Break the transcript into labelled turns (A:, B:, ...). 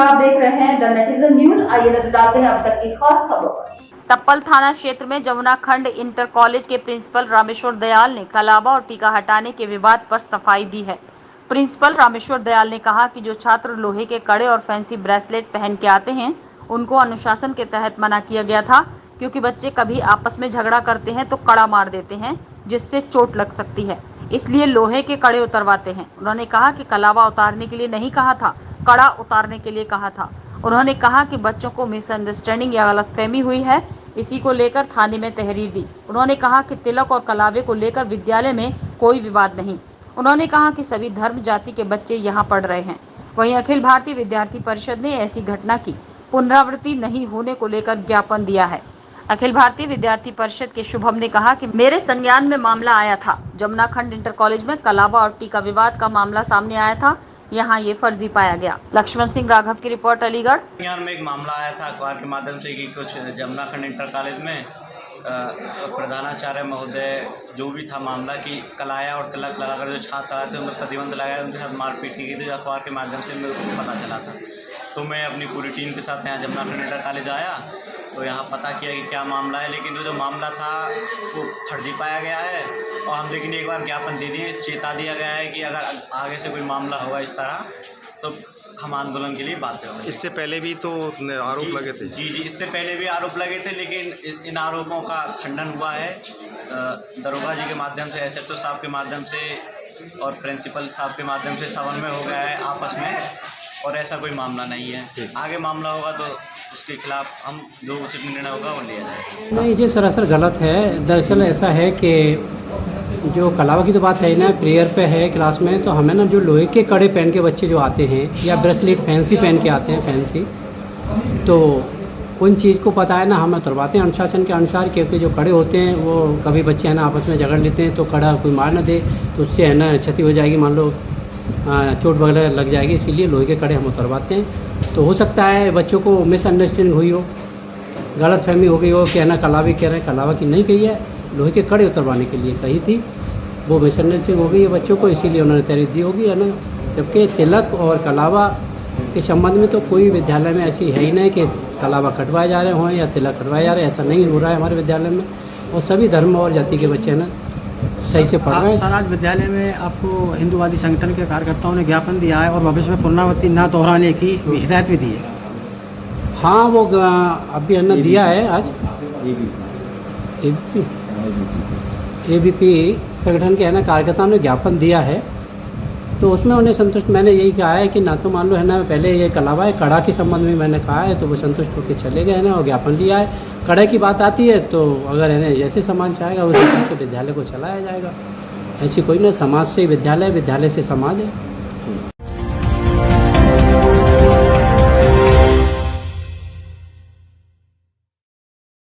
A: नमस्कार, आप देख रहे हैं द नेटिजन न्यूज। आइए नजर डालते हैं अब तक की खास खबरों पर।
B: टप्पल थाना क्षेत्र में जमुना खंड इंटर कॉलेज के प्रिंसिपल रामेश्वर दयाल ने कलावा और टीका हटाने के विवाद पर सफाई दी है। प्रिंसिपल रामेश्वर दयाल ने कहा कि जो छात्र लोहे के कड़े और फैंसी ब्रेसलेट पहन के आते हैं उनको अनुशासन के तहत मना किया गया था, क्योंकि बच्चे कभी आपस में झगड़ा करते हैं तो कड़ा मार देते हैं जिससे चोट लग सकती है, इसलिए लोहे के कड़े उतरवाते हैं। उन्होंने कहा कि कलावा उतारने के लिए नहीं कहा था, कड़ा उतारने के लिए कहा था। उन्होंने कहा कि बच्चों को मिसअंडरस्टैंडिंग या गलतफहमी हुई है, इसी को लेकर थाने में तहरीर दी। उन्होंने कहा कि तिलक और कलावे को लेकर विद्यालय में कोई विवाद नहीं। उन्होंने कहा कि सभी धर्म जाति के बच्चे यहाँ पढ़ रहे हैं। वहीं अखिल भारतीय विद्यार्थी परिषद ने ऐसी घटना की पुनरावृत्ति नहीं होने को लेकर ज्ञापन दिया है। अखिल भारतीय विद्यार्थी परिषद के शुभम ने कहा कि मेरे संज्ञान में मामला आया था। जमुना खंड इंटर कॉलेज में कलावा और टीका विवाद का मामला सामने आया था, यहाँ ये फर्जी पाया गया। लक्ष्मण सिंह राघव की रिपोर्ट, अलीगढ़।
C: संज्ञान में एक मामला आया था अखबार के माध्यम से कि कुछ जमुना खंड इंटर कॉलेज में प्रधानाचार्य महोदय जो भी था मामला कि कलाया और तिलक लगाकर जो छात्र आए थे उन पर प्रतिबंध लगाया, उनके साथ मारपीट की गई थी। अखबार के माध्यम से मेरे को पता चला था, तो मैं अपनी पूरी टीम के साथ यहाँ जमुना खंड इंटर कॉलेज आया तो यहाँ पता किया कि क्या मामला है। लेकिन जो मामला था वो फर्जी पाया गया है और हम लेकिन एक बार ज्ञापन दे दिए, चेता दिया गया है कि अगर आगे से कोई मामला होगा इस तरह तो हम आंदोलन के लिए बाध्य होंगे।
D: इससे पहले भी तो आरोप लगे थे।
C: जी, इससे पहले भी आरोप लगे थे, लेकिन इन आरोपों का खंडन हुआ है दरोगा जी के माध्यम से, SHO साहब के माध्यम से और प्रिंसिपल साहब के माध्यम से समन्वय हो गया है आपस में, और ऐसा कोई मामला नहीं है। आगे मामला होगा तो उसके खिलाफ हम जो उचित निर्णय होगा वो लिया जाएगा।
E: नहीं, ये सरासर गलत है। दरअसल ऐसा है कि जो कलावा की तो बात है ना, प्रेयर पे है क्लास में, तो हमें ना जो लोहे के कड़े पहन के बच्चे जो आते हैं या ब्रेसलेट फैंसी पहन के आते हैं फैंसी, तो उन चीज़ को पता है ना, हम उतरवाते हैं अनुशासन के अनुसार, क्योंकि जो कड़े होते हैं वो कभी बच्चे है ना आपस में झगड़ लेते हैं तो कड़ा कोई मार ना दे तो उससे है ना क्षति हो जाएगी, मान लो चोट वगैरह लग जाएगी, इसीलिए लोहे के कड़े हम उतरवाते हैं। तो हो सकता है बच्चों को मिसअंडरस्टैंडिंग हुई हो, गलतफहमी हो गई हो कि है ना कलावे कह रहे हैं, कलावा की नहीं कही है, लोहे के कड़े उतरवाने के लिए कही थी, वो मिसअंडरस्टैंडिंग हो गई है बच्चों को, इसीलिए उन्होंने तहरीर दी होगी, है ना। जबकि तिलक और कलावा के संबंध में तो कोई विद्यालय में ऐसी है ही नहीं कि कलावा कटवाए जा रहे हों या तिलक कटवाए जा रहे हैं, ऐसा नहीं हो रहा है हमारे विद्यालय में। और सभी धर्म और जाति के बच्चे हैं ना सही से पढ़ रहे हैं।
F: सर, आज विद्यालय में आपको हिंदूवादी संगठन के कार्यकर्ताओं ने ज्ञापन दिया है और भविष्य में पुनरावृत्ति न दोहराने की हिदायत भी दी है।
E: हाँ, वो अभी हमने दिया है आज ABP संगठन के है ना कार्यकर्ताओं ने ज्ञापन दिया है, तो उसमें उन्हें संतुष्ट, मैंने यही कहा है कि ना तो मान लो है ना पहले ये कलावा है कड़ा के संबंध में मैंने कहा है तो वो संतुष्ट होकर चले गए ना और ज्ञापन दिया है। कड़े की बात आती है तो अगर है ना जैसे समाज चाहेगा उस हिसाब से विद्यालय को चलाया जाएगा। ऐसी कोई ना, समाज से विद्यालय, विद्यालय से समाज है।